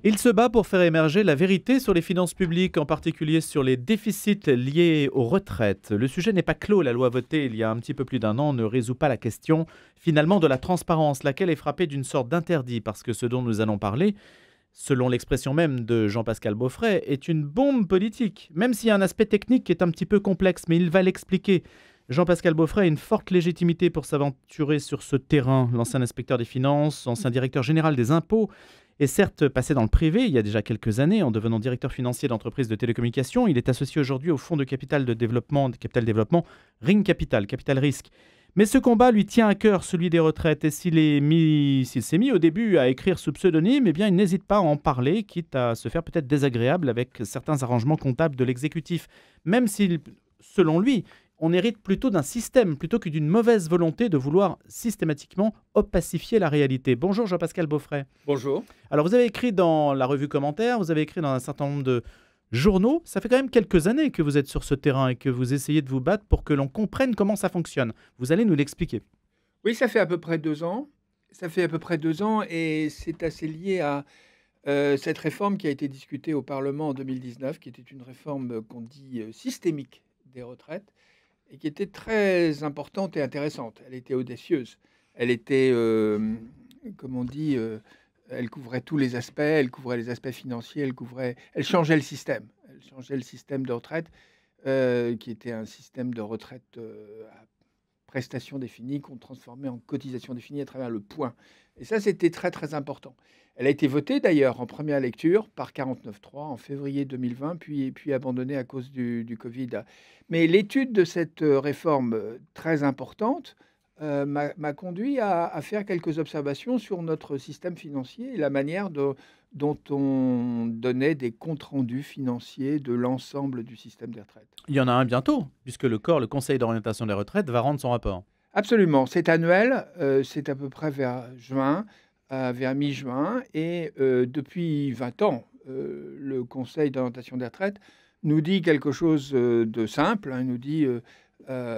Il se bat pour faire émerger la vérité sur les finances publiques, en particulier sur les déficits liés aux retraites. Le sujet n'est pas clos. La loi votée il y a un petit peu plus d'un an ne résout pas la question finalement de la transparence, laquelle est frappée d'une sorte d'interdit, parce que ce dont nous allons parler, selon l'expression même de Jean-Pascal Beaufray, est une bombe politique, même s'il y a un aspect technique qui est un petit peu complexe, mais il va l'expliquer. Jean-Pascal Beaufray a une forte légitimité pour s'aventurer sur ce terrain. L'ancien inspecteur des finances, ancien directeur général des impôts, est certes passé dans le privé il y a déjà quelques années en devenant directeur financier d'entreprise de télécommunications. Il est associé aujourd'hui au fonds de capital développement Ring Capital, Capital Risque. Mais ce combat lui tient à cœur, celui des retraites. Et s'il s'est mis au début à écrire sous pseudonyme, eh bien, il n'hésite pas à en parler, quitte à se faire peut-être désagréable avec certains arrangements comptables de l'exécutif. Même si, selon lui, on hérite plutôt d'un système, plutôt que d'une mauvaise volonté de vouloir systématiquement opacifier la réalité. Bonjour Jean-Pascal Beaufray. Bonjour. Alors vous avez écrit dans la revue Commentaire, vous avez écrit dans un certain nombre de journaux. Ça fait quand même quelques années que vous êtes sur ce terrain et que vous essayez de vous battre pour que l'on comprenne comment ça fonctionne. Vous allez nous l'expliquer. Oui, ça fait à peu près 2 ans. Ça fait à peu près 2 ans et c'est assez lié à cette réforme qui a été discutée au Parlement en 2019, qui était une réforme qu'on dit systémique des retraites et qui était très importante et intéressante. Elle était audacieuse. Elle était, comme on dit, elle couvrait tous les aspects. Elle couvrait les aspects financiers. Elle changeait le système. Elle changeait le système de retraite, qui était un système de retraite à prestations définies qu'on transformait en cotisations définies à travers le point. Et ça, c'était très, très important. Elle a été votée d'ailleurs en première lecture par 49.3 en février 2020, puis abandonnée à cause du Covid. Mais l'étude de cette réforme très importante m'a conduit à faire quelques observations sur notre système financier et la manière dont on donnait des comptes rendus financiers de l'ensemble du système des retraites. Il y en a un bientôt, puisque le Conseil d'orientation des retraites, va rendre son rapport. Absolument, c'est annuel, c'est à peu près vers juin, vers mi-juin et depuis 20 ans, le Conseil d'orientation des retraites nous dit quelque chose, de simple, hein. Il nous dit,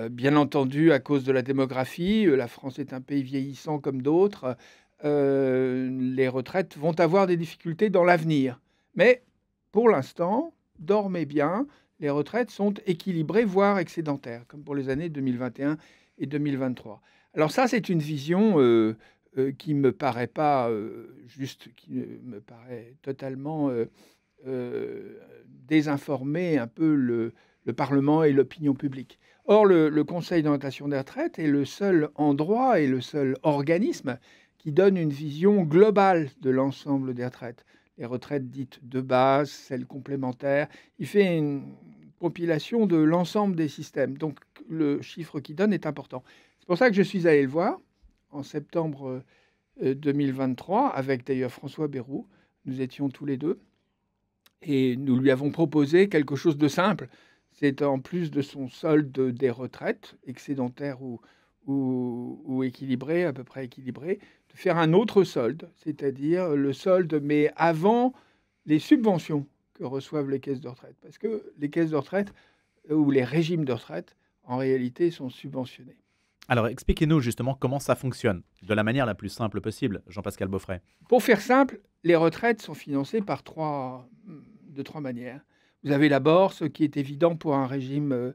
bien entendu, à cause de la démographie, la France est un pays vieillissant comme d'autres, les retraites vont avoir des difficultés dans l'avenir. Mais pour l'instant, dormez bien, les retraites sont équilibrées, voire excédentaires, comme pour les années 2021 et 2023. Alors ça, c'est une vision qui me paraît pas juste, qui me paraît totalement désinformer un peu le Parlement et l'opinion publique. Or, le Conseil d'orientation des retraites est le seul endroit et le seul organisme qui donne une vision globale de l'ensemble des retraites. Les retraites dites de base, celles complémentaires. Il fait une compilation de l'ensemble des systèmes. Donc, le chiffre qu'il donne est important. C'est pour ça que je suis allé le voir en septembre 2023, avec d'ailleurs François Bayrou. Nous étions tous les deux. Et nous lui avons proposé quelque chose de simple. C'est en plus de son solde des retraites, excédentaire ou équilibré, à peu près équilibré, de faire un autre solde, c'est-à-dire le solde, mais avant les subventions que reçoivent les caisses de retraite. Parce que les caisses de retraite ou les régimes de retraite, en réalité, sont subventionnés. Alors expliquez-nous justement comment ça fonctionne, de la manière la plus simple possible, Jean-Pascal Beaufray. Pour faire simple, les retraites sont financées de trois manières. Vous avez d'abord ce qui est évident pour un régime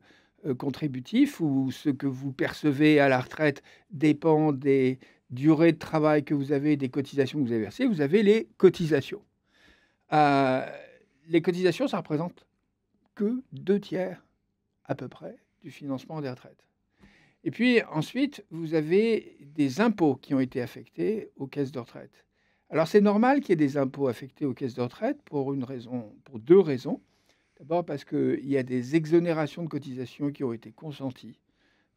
contributif, où ce que vous percevez à la retraite dépend des durées de travail que vous avez, des cotisations que vous avez versées. Vous avez les cotisations. Euh, les cotisations, ça représente que 2 tiers à peu près du financement des retraites. Et puis ensuite, vous avez des impôts qui ont été affectés aux caisses de retraite. Alors c'est normal qu'il y ait des impôts affectés aux caisses de retraite pour 2 raisons. D'abord parce qu'il y a des exonérations de cotisations qui ont été consenties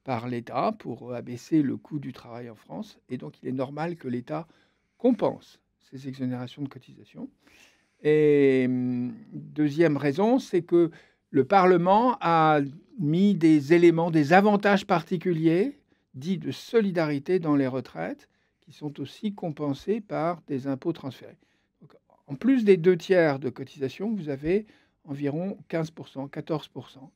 par l'État pour abaisser le coût du travail en France. Et donc il est normal que l'État compense ces exonérations de cotisations. Et deuxième raison, c'est que le Parlement a mis des éléments, des avantages particuliers, dits de solidarité dans les retraites, qui sont aussi compensés par des impôts transférés. Donc, en plus des 2 tiers de cotisations, vous avez environ 15%, 14%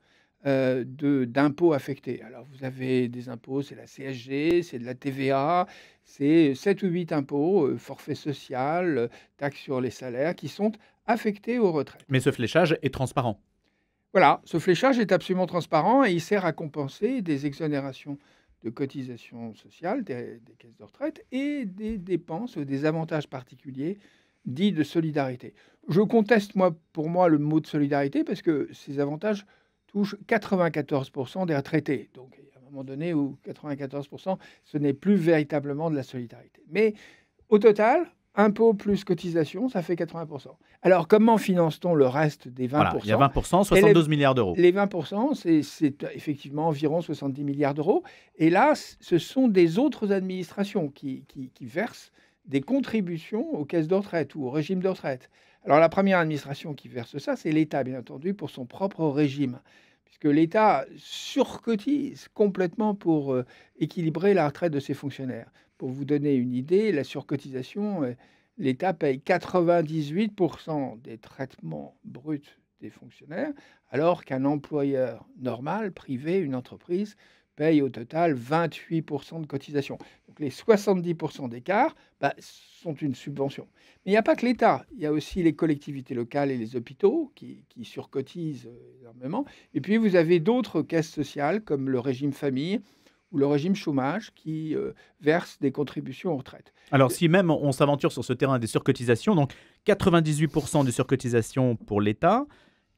d'impôts affectés. Alors, vous avez des impôts, c'est la CSG, c'est de la TVA, c'est 7 ou 8 impôts, forfait social, taxes sur les salaires, qui sont affectés aux retraites. Mais ce fléchage est transparent. Voilà, ce fléchage est absolument transparent et il sert à compenser des exonérations de cotisations sociales des caisses de retraite et des dépenses, des avantages particuliers dits de solidarité. Je conteste, pour moi, le mot de solidarité parce que ces avantages touchent 94% des retraités. Donc, il y a un moment donné où 94%, ce n'est plus véritablement de la solidarité. Mais au total, impôts plus cotisations, ça fait 80%. Alors, comment finance-t-on le reste des 20%? Voilà, il y a 20%, 72 milliards d'euros. Les 20%, c'est effectivement environ 70 milliards d'euros. Et là, ce sont des autres administrations qui versent des contributions aux caisses de retraite ou au régime de retraite. Alors, la première administration qui verse ça, c'est l'État, bien entendu, pour son propre régime, puisque l'État surcotise complètement pour équilibrer la retraite de ses fonctionnaires. Pour vous donner une idée, la surcotisation, l'État paye 98% des traitements bruts des fonctionnaires, alors qu'un employeur normal, privé, une entreprise, paye au total 28% de cotisation. Donc les 70% d'écart sont une subvention. Mais il n'y a pas que l'État, il y a aussi les collectivités locales et les hôpitaux qui surcotisent énormément. Et puis vous avez d'autres caisses sociales comme le régime famille ou le régime chômage qui versent des contributions aux retraites. Alors si même on s'aventure sur ce terrain des surcotisations, donc 98% de surcotisation pour l'État,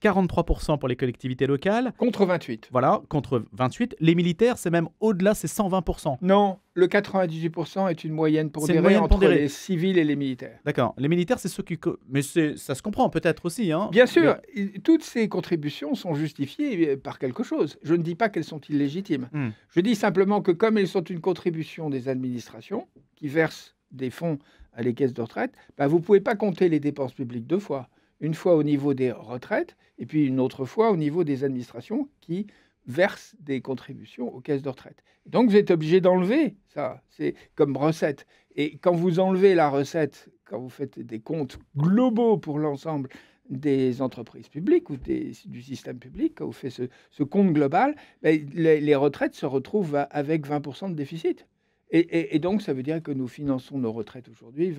43% pour les collectivités locales. Contre 28. Voilà, contre 28. Les militaires, c'est même au-delà, c'est 120%. Non, le 98% est une moyenne pondérée moyenne entre pondérée. les civils et les militaires. D'accord. Les militaires, c'est ceux qui... Mais ça se comprend peut-être aussi. Hein. Bien sûr, toutes ces contributions sont justifiées par quelque chose. Je ne dis pas qu'elles sont illégitimes. Je dis simplement que comme elles sont une contribution des administrations qui versent des fonds à les caisses de retraite, vous ne pouvez pas compter les dépenses publiques deux fois. Une fois au niveau des retraites et puis une autre fois au niveau des administrations qui versent des contributions aux caisses de retraite. Donc vous êtes obligé d'enlever ça, c'est comme recette. Et quand vous enlevez la recette, quand vous faites des comptes globaux pour l'ensemble des entreprises publiques ou du système public, quand vous faites ce compte global, les retraites se retrouvent avec 20% de déficit. Et donc ça veut dire que nous finançons nos retraites aujourd'hui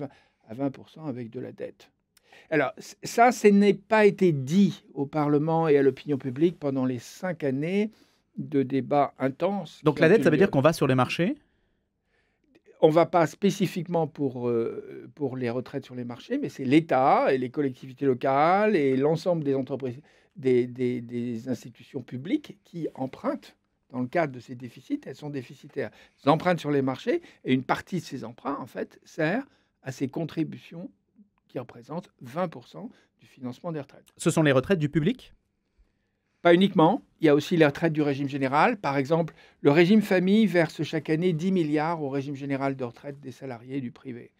à 20% avec de la dette. Alors, ça n'est pas été dit au Parlement et à l'opinion publique pendant les 5 années de débats intenses. Donc la dette, ça veut dire qu'on va sur les marchés? On ne va pas spécifiquement pour les retraites sur les marchés, mais c'est l'État et les collectivités locales et l'ensemble des entreprises, des institutions publiques qui empruntent dans le cadre de ces déficits. Elles sont déficitaires. Elles empruntent sur les marchés et une partie de ces emprunts, en fait, sert à ces contributions qui représentent 20% du financement des retraites. Ce sont les retraites du public? Pas uniquement. Il y a aussi les retraites du régime général. Par exemple, le régime famille verse chaque année 10 milliards au régime général de retraite des salariés du privé.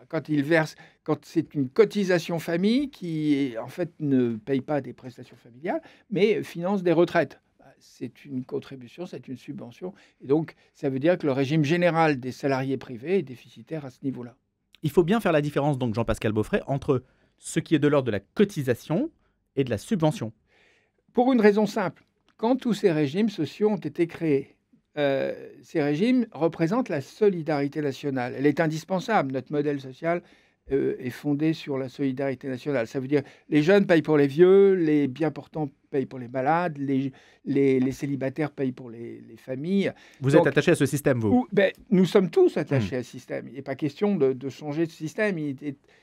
Quand c'est une cotisation famille qui, en fait, ne paye pas des prestations familiales, mais finance des retraites. C'est une contribution, c'est une subvention. Et donc, ça veut dire que le régime général des salariés privés est déficitaire à ce niveau-là. Il faut bien faire la différence, donc Jean-Pascal Beaufret, entre ce qui est de l'ordre de la cotisation et de la subvention. Pour une raison simple. Quand tous ces régimes sociaux ont été créés, ces régimes représentent la solidarité nationale. Elle est indispensable. Notre modèle social est fondé sur la solidarité nationale. Ça veut dire les jeunes payent pour les vieux, les bien portants payent pour les malades, les célibataires payent pour les familles. Vous êtes attaché à ce système, vous? Nous sommes tous attachés à ce système. Il n'est pas question de changer de système. Il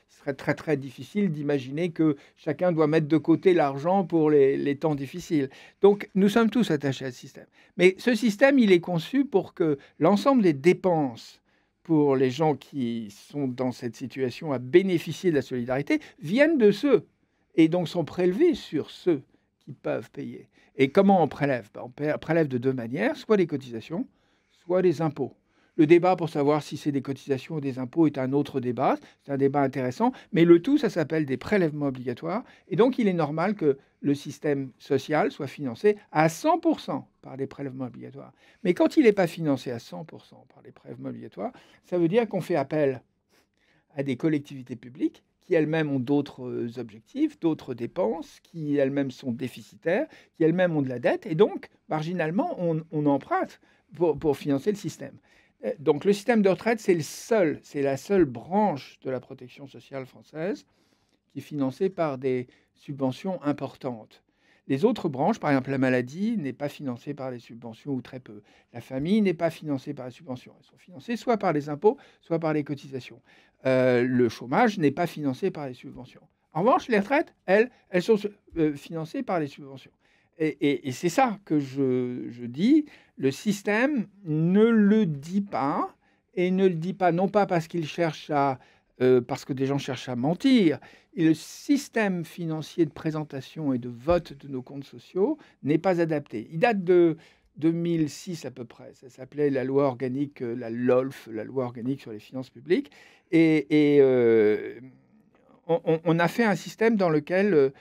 serait très, très difficile d'imaginer que chacun doit mettre de côté l'argent pour les temps difficiles. Donc, nous sommes tous attachés à ce système. Mais ce système, il est conçu pour que l'ensemble des dépenses pour les gens qui sont dans cette situation à bénéficier de la solidarité viennent de ceux et donc sont prélevés sur ceux qui peuvent payer. Et comment on prélève? On prélève de deux manières, soit des cotisations, soit des impôts. Le débat pour savoir si c'est des cotisations ou des impôts est un autre débat. C'est un débat intéressant. Mais le tout, ça s'appelle des prélèvements obligatoires. Et donc, il est normal que le système social soit financé à 100% par des prélèvements obligatoires. Mais quand il n'est pas financé à 100% par des prélèvements obligatoires, ça veut dire qu'on fait appel à des collectivités publiques qui elles-mêmes ont d'autres objectifs, d'autres dépenses, qui elles-mêmes sont déficitaires, qui elles-mêmes ont de la dette, et donc, marginalement, on emprunte pour financer le système. Donc le système de retraite, c'est la seule branche de la protection sociale française qui est financée par des subventions importantes. Les autres branches, par exemple la maladie, n'est pas financée par les subventions ou très peu. La famille n'est pas financée par les subventions. Elles sont financées soit par les impôts, soit par les cotisations. Le chômage n'est pas financé par les subventions. En revanche, les retraites, elles sont financées par les subventions. Et c'est ça que je dis. Le système ne le dit pas, et ne le dit pas non pas parce qu'il cherche parce que des gens cherchent à mentir. Et le système financier de présentation et de vote de nos comptes sociaux n'est pas adapté. Il date de 2006 à peu près. Ça s'appelait la loi organique, la LOLF, la loi organique sur les finances publiques. On a fait un système dans lequel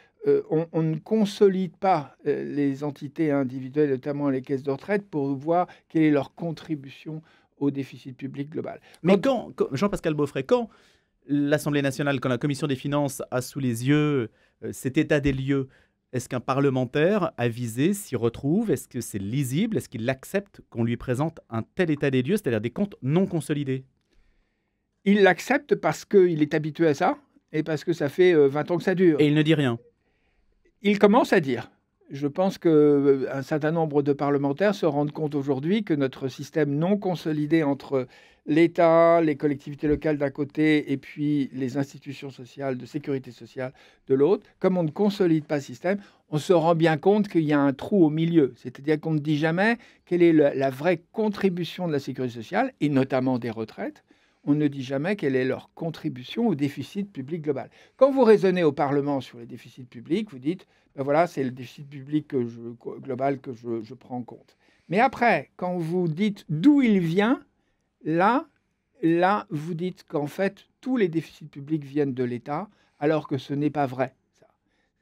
on ne consolide pas les entités individuelles, notamment les caisses de retraite, pour voir quelle est leur contribution au déficit public global. Mais quand Jean-Pascal Beaufret, quand l'Assemblée nationale, quand la Commission des finances a sous les yeux cet état des lieux, est-ce qu'un parlementaire avisé s'y retrouve? Est-ce que c'est lisible? Est-ce qu'il accepte qu'on lui présente un tel état des lieux, c'est-à-dire des comptes non consolidés? Il l'accepte parce qu'il est habitué à ça et parce que ça fait 20 ans que ça dure. Et il ne dit rien? Il commence à dire. Je pense qu'un certain nombre de parlementaires se rendent compte aujourd'hui que notre système non consolidé entre l'État, les collectivités locales d'un côté et puis les institutions sociales, de sécurité sociale de l'autre, comme on ne consolide pas le système, on se rend bien compte qu'il y a un trou au milieu. C'est-à-dire qu'on ne dit jamais quelle est la vraie contribution de la sécurité sociale, et notamment des retraites. On ne dit jamais quelle est leur contribution au déficit public global. Quand vous raisonnez au Parlement sur les déficits publics, vous dites, ben voilà, c'est le déficit public global que je prends en compte. Mais après, quand vous dites d'où il vient, là, vous dites qu'en fait, tous les déficits publics viennent de l'État, alors que ce n'est pas vrai.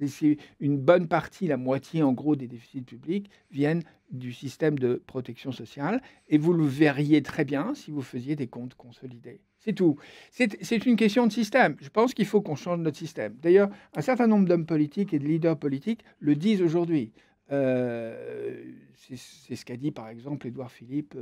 C'est une bonne partie, la moitié en gros des déficits publics, viennent du système de protection sociale. Et vous le verriez très bien si vous faisiez des comptes consolidés. C'est tout. C'est une question de système. Je pense qu'il faut qu'on change notre système. D'ailleurs, un certain nombre d'hommes politiques et de leaders politiques le disent aujourd'hui. C'est ce qu'a dit par exemple Édouard Philippe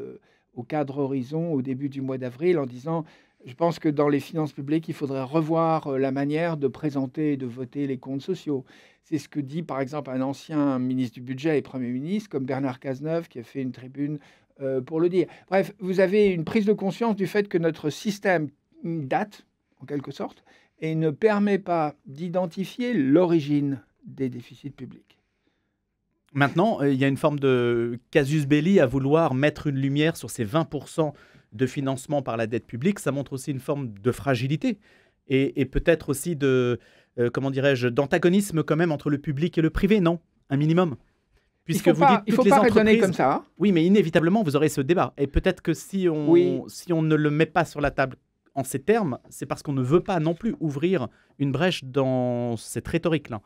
au Cadre Horizon au début du mois d'avril en disant « Je pense que dans les finances publiques, il faudrait revoir la manière de présenter et de voter les comptes sociaux. » C'est ce que dit par exemple un ancien ministre du Budget et Premier ministre comme Bernard Cazeneuve qui a fait une tribune pour le dire. Bref, vous avez une prise de conscience du fait que notre système date, en quelque sorte, et ne permet pas d'identifier l'origine des déficits publics. Maintenant, il y a une forme de casus belli à vouloir mettre une lumière sur ces 20% de financement par la dette publique. Ça montre aussi une forme de fragilité et peut-être aussi comment dirais-je, d'antagonisme quand même entre le public et le privé, non? Un minimum. Puisque vous dites il ne faut pas raisonner comme ça. Hein. Oui, mais inévitablement, vous aurez ce débat. Et peut-être que si on ne le met pas sur la table en ces termes, c'est parce qu'on ne veut pas non plus ouvrir une brèche dans cette rhétorique-là.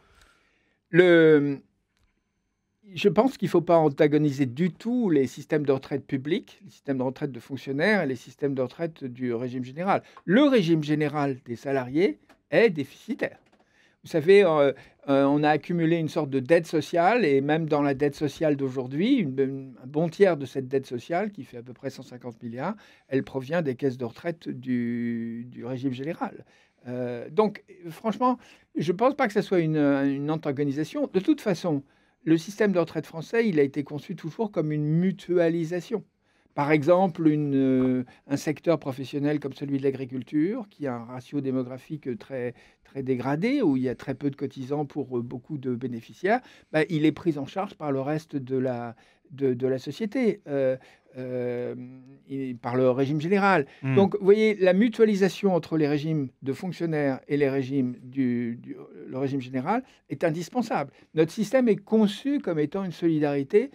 Je pense qu'il ne faut pas antagoniser du tout les systèmes de retraite publics, les systèmes de retraite de fonctionnaires et les systèmes de retraite du régime général. Le régime général des salariés est déficitaire. Vous savez, on a accumulé une sorte de dette sociale, et même dans la dette sociale d'aujourd'hui, un bon tiers de cette dette sociale, qui fait à peu près 150 milliards, elle provient des caisses de retraite du régime général. Donc, franchement, je ne pense pas que ce soit une antagonisation. De toute façon, le système de retraite français, il a été conçu toujours comme une mutualisation. Par exemple, un secteur professionnel comme celui de l'agriculture, qui a un ratio démographique très, très dégradé, où il y a très peu de cotisants pour beaucoup de bénéficiaires, il est pris en charge par le reste de la société, par le régime général. Donc, vous voyez, la mutualisation entre les régimes de fonctionnaires et les régimes le régime général est indispensable. Notre système est conçu comme étant une solidarité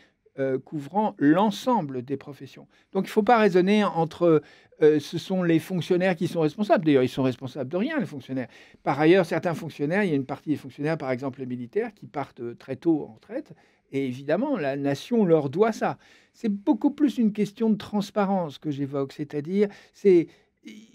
couvrant l'ensemble des professions. Donc, il ne faut pas raisonner entre ce sont les fonctionnaires qui sont responsables. D'ailleurs, ils sont responsables de rien, les fonctionnaires. Par ailleurs, certains fonctionnaires, il y a une partie des fonctionnaires, par exemple les militaires, qui partent très tôt en retraite. Et évidemment, la nation leur doit ça. C'est beaucoup plus une question de transparence que j'évoque. C'est-à-dire,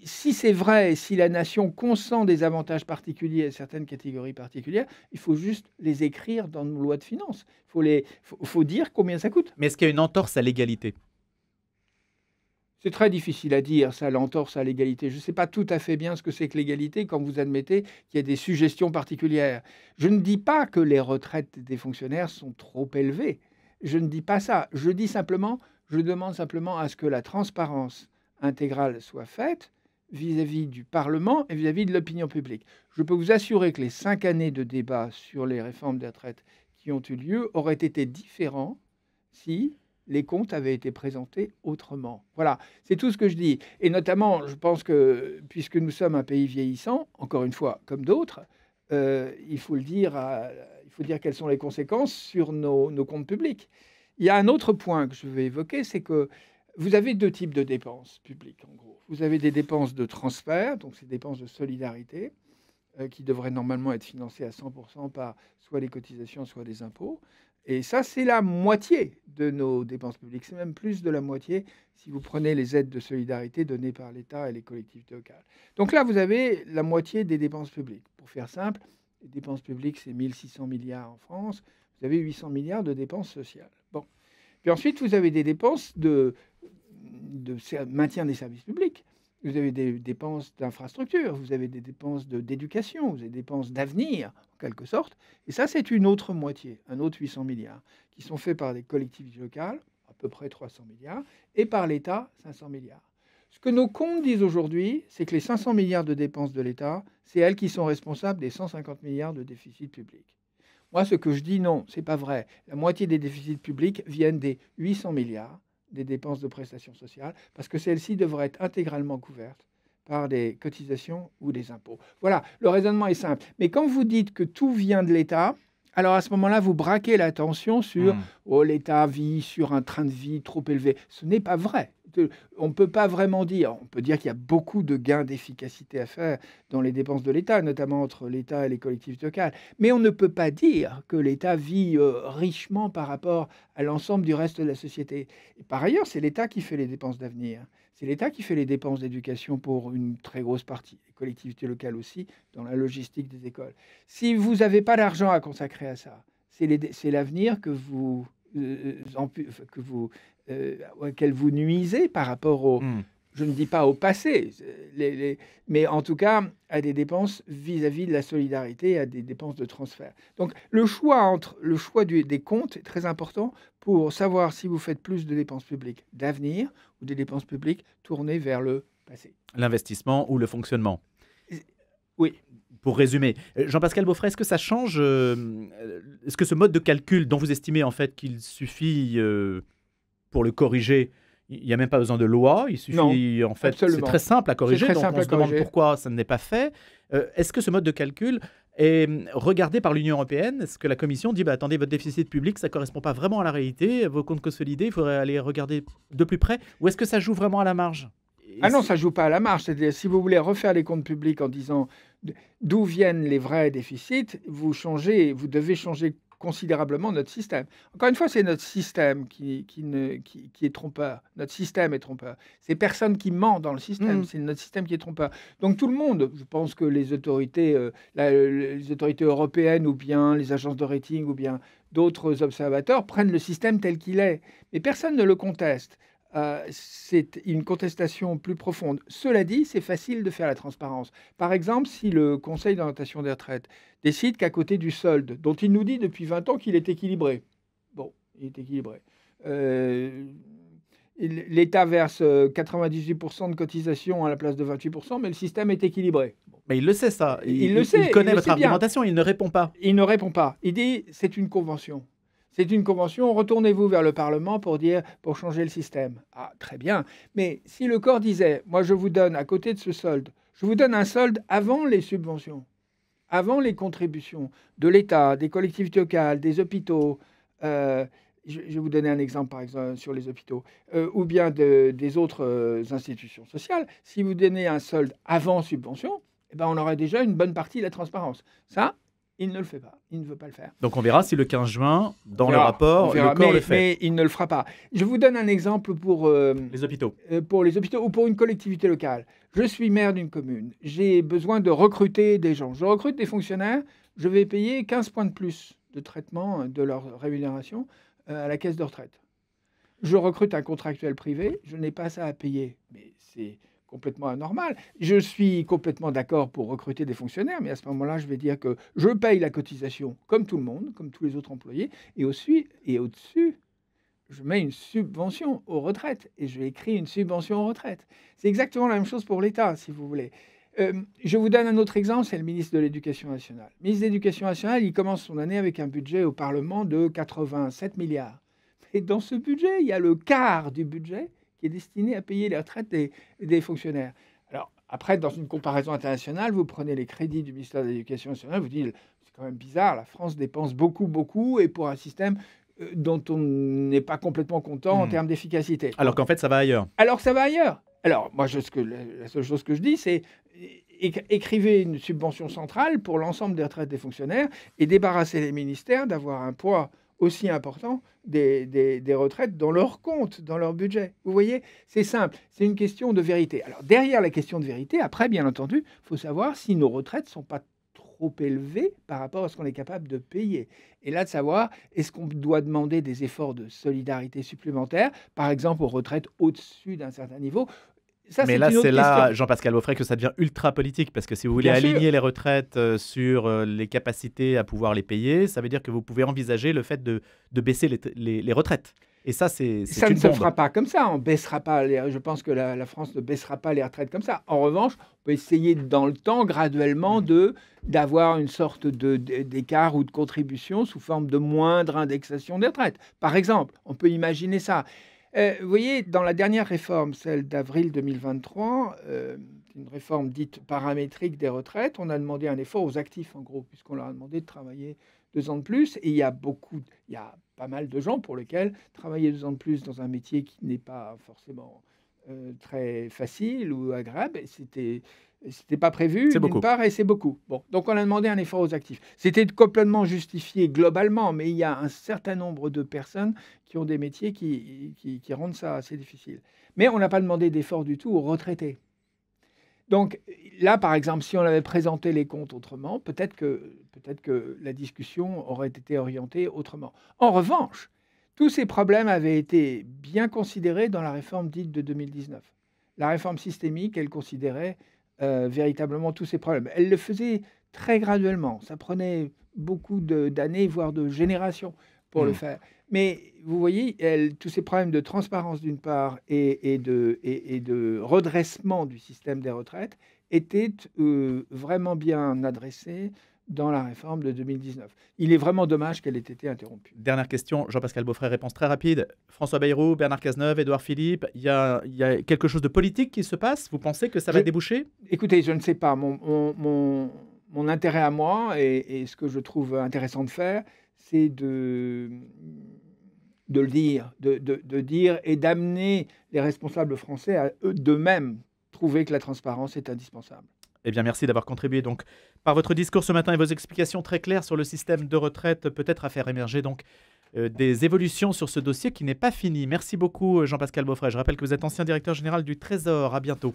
si c'est vrai, si la nation consent des avantages particuliers à certaines catégories particulières, il faut juste les écrire dans nos lois de finances. Faut dire combien ça coûte. Mais est-ce qu'il y a une entorse à l'égalité? C'est très difficile à dire, ça, l'entorse à l'égalité. Je ne sais pas tout à fait bien ce que c'est que l'égalité quand vous admettez qu'il y a des suggestions particulières. Je ne dis pas que les retraites des fonctionnaires sont trop élevées. Je ne dis pas ça. Je demande simplement à ce que la transparence intégrale soit faite vis-à-vis du Parlement et vis-à-vis de l'opinion publique. Je peux vous assurer que les 5 années de débat sur les réformes des retraites qui ont eu lieu auraient été différents si les comptes avaient été présentés autrement. Voilà, c'est tout ce que je dis. Et notamment, je pense que, puisque nous sommes un pays vieillissant, encore une fois, comme d'autres, il faut dire quelles sont les conséquences sur nos comptes publics. Il y a un autre point que je vais évoquer, c'est que vous avez 2 types de dépenses publiques, en gros. Vous avez des dépenses de transfert, donc ces dépenses de solidarité, qui devraient normalement être financées à 100% par soit les cotisations, soit les impôts. Et ça, c'est la moitié de nos dépenses publiques. C'est même plus de la moitié si vous prenez les aides de solidarité données par l'État et les collectivités locales. Donc là, vous avez la moitié des dépenses publiques. Pour faire simple, les dépenses publiques, c'est 1600 milliards en France. Vous avez 800 milliards de dépenses sociales. Bon. Puis ensuite, vous avez des dépenses de maintien des services publics. Vous avez des dépenses d'infrastructure, vous avez des dépenses d'éducation, vous avez des dépenses d'avenir, en quelque sorte. Et ça, c'est une autre moitié, un autre 800 milliards, qui sont faits par des collectivités locales, à peu près 300 milliards, et par l'État, 500 milliards. Ce que nos comptes disent aujourd'hui, c'est que les 500 milliards de dépenses de l'État, c'est elles qui sont responsables des 150 milliards de déficit public. Moi, ce que je dis, non, c'est pas vrai. La moitié des déficits publics viennent des 800 milliards des dépenses de prestations sociales, parce que celles-ci devraient être intégralement couvertes par des cotisations ou des impôts. Voilà, le raisonnement est simple. Mais quand vous dites que tout vient de l'État, alors à ce moment-là, vous braquez l'attention sur oh, l'État vit sur un train de vie trop élevé. Ce n'est pas vrai. On ne peut pas vraiment dire. On peut dire qu'il y a beaucoup de gains d'efficacité à faire dans les dépenses de l'État, notamment entre l'État et les collectivités locales. Mais on ne peut pas dire que l'État vit richement par rapport à l'ensemble du reste de la société. Et par ailleurs, c'est l'État qui fait les dépenses d'avenir. C'est l'État qui fait les dépenses d'éducation pour une très grosse partie. Les collectivités locales aussi, dans la logistique des écoles. Si vous n'avez pas d'argent à consacrer à ça, c'est l'avenir que vous auquel vous nuisez par rapport au, je ne dis pas au passé, mais en tout cas à des dépenses vis-à-vis de la solidarité, à des dépenses de transfert. Donc le choix des comptes est très important pour savoir si vous faites plus de dépenses publiques d'avenir ou des dépenses publiques tournées vers le passé. L'investissement ou le fonctionnement. Oui. Pour résumer, Jean-Pascal Beaufray, est-ce que ça change est-ce que ce mode de calcul dont vous estimez en fait qu'il suffit pour le corriger, il n'y a même pas besoin de loi, il suffit non, en fait, absolument. c'est très simple à corriger, très donc simple on se demande pourquoi ça n'est pas fait. Est-ce que ce mode de calcul est regardé par l'Union européenne? Est-ce que la Commission dit attendez, votre déficit public, ça ne correspond pas vraiment à la réalité, vos comptes consolidés, il faudrait aller regarder de plus près, ou est-ce que ça joue vraiment à la marge? Ah non, ça ne joue pas à la marge. C'est-à-dire, si vous voulez refaire les comptes publics en disant d'où viennent les vrais déficits, vous devez changer considérablement notre système. Encore une fois, c'est notre système qui est trompeur. Notre système est trompeur. C'est personne qui ment dans le système. C'est notre système qui est trompeur. Donc tout le monde, je pense que les autorités européennes ou bien les agences de rating ou bien d'autres observateurs prennent le système tel qu'il est. Mais personne ne le conteste. C'est une contestation plus profonde. Cela dit, c'est facile de faire la transparence. Par exemple, si le Conseil d'orientation des retraites décide qu'à côté du solde, dont il nous dit depuis 20 ans qu'il est équilibré, bon, il est équilibré, l'État verse 98% de cotisation à la place de 28%, mais le système est équilibré. Bon. Mais il le sait ça, il connaît votre argumentation, il ne répond pas. Il ne répond pas. Il dit c'est une convention. C'est une convention, retournez-vous vers le Parlement pour changer le système. Ah, très bien. Mais si le corps disait, moi je vous donne à côté de ce solde, je vous donne un solde avant les subventions, avant les contributions de l'État, des collectivités locales, des hôpitaux, je vais vous donner un exemple par exemple sur les hôpitaux, ou bien des autres institutions sociales. Si vous donnez un solde avant subvention, eh ben, on aurait déjà une bonne partie de la transparence. Ça, Il ne le fait pas. Il ne veut pas le faire. Donc on verra si le 15 juin, dans On le verra, rapport, on verra, le corps mais, le fait. mais il ne le fera pas. Je vous donne un exemple pour Les hôpitaux. les hôpitaux ou pour une collectivité locale. Je suis maire d'une commune. J'ai besoin de recruter des gens. Je recrute des fonctionnaires. Je vais payer 15 points de plus de traitement de leur rémunération à la caisse de retraite. Je recrute un contractuel privé. Je n'ai pas ça à payer. Mais c'est complètement anormal. Je suis complètement d'accord pour recruter des fonctionnaires, mais à ce moment-là, je vais dire que je paye la cotisation comme tout le monde, comme tous les autres employés, et au-dessus, je mets une subvention aux retraites, et je écris une subvention aux retraites. C'est exactement la même chose pour l'État, si vous voulez. Je vous donne un autre exemple, c'est le ministre de l'Éducation nationale. Le ministre de l'Éducation nationale, il commence son année avec un budget au Parlement de 87 milliards. Et dans ce budget, il y a le quart du budget qui est destiné à payer les retraites des fonctionnaires. Alors, après, dans une comparaison internationale, vous prenez les crédits du ministère de l'Éducation nationale, vous dites, c'est quand même bizarre, la France dépense beaucoup, et pour un système dont on n'est pas complètement content en termes d'efficacité. Alors qu'en fait, ça va ailleurs. Alors, ça va ailleurs. Alors, moi, la seule chose que je dis, c'est écrivez une subvention centrale pour l'ensemble des retraites des fonctionnaires et débarrasser les ministères d'avoir un poids aussi important des retraites dans leur compte, dans leur budget. Vous voyez, c'est simple, c'est une question de vérité. Alors derrière la question de vérité, après, bien entendu, il faut savoir si nos retraites ne sont pas trop élevées par rapport à ce qu'on est capable de payer. Et là, de savoir, est-ce qu'on doit demander des efforts de solidarité supplémentaires, par exemple aux retraites au-dessus d'un certain niveau. Ça, mais là, c'est là, question. Jean-Pascal Beaufret, que ça devient ultra politique, parce que si vous voulez aligner les retraites sur les capacités à pouvoir les payer, ça veut dire que vous pouvez envisager le fait de baisser les retraites. Et ça, c'est ça une ne se bombe. fera pas comme ça. On baissera pas. Je pense que la France ne baissera pas les retraites comme ça. En revanche, on peut essayer dans le temps, graduellement, d'avoir une sorte d'écart ou de contribution sous forme de moindre indexation des retraites. Par exemple, on peut imaginer ça. Vous voyez, dans la dernière réforme, celle d'avril 2023, une réforme dite paramétrique des retraites, on a demandé un effort aux actifs, en gros, puisqu'on leur a demandé de travailler 2 ans de plus. Et il y a pas mal de gens pour lesquels travailler 2 ans de plus dans un métier qui n'est pas forcément très facile ou agréable, c'était pas prévu d'une part, et c'est beaucoup. Bon, donc on a demandé un effort aux actifs. C'était complètement justifié globalement, mais il y a un certain nombre de personnes qui ont des métiers qui rendent ça assez difficile. Mais on n'a pas demandé d'effort du tout aux retraités. Donc là, par exemple, si on avait présenté les comptes autrement, peut-être que la discussion aurait été orientée autrement. En revanche, tous ces problèmes avaient été bien considérés dans la réforme dite de 2019. La réforme systémique, elle considérait véritablement tous ces problèmes. Elle le faisait très graduellement. Ça prenait beaucoup d'années, voire de générations pour le faire. Mais vous voyez, tous ces problèmes de transparence d'une part et de redressement du système des retraites étaient vraiment bien adressés dans la réforme de 2019. Il est vraiment dommage qu'elle ait été interrompue. Dernière question, Jean-Pascal Beaufret, réponse très rapide. François Bayrou, Bernard Cazeneuve, Édouard Philippe, il y a quelque chose de politique qui se passe? Vous pensez que ça va déboucher? Écoutez, je ne sais pas. Mon intérêt à moi, et ce que je trouve intéressant de faire, c'est de le dire, de dire et d'amener les responsables français à eux d'eux-mêmes trouver que la transparence est indispensable. Eh bien, merci d'avoir contribué donc par votre discours ce matin et vos explications très claires sur le système de retraite, peut-être à faire émerger donc des évolutions sur ce dossier qui n'est pas fini. Merci beaucoup Jean-Pascal Beaufret. Je rappelle que vous êtes ancien directeur général du Trésor. À bientôt.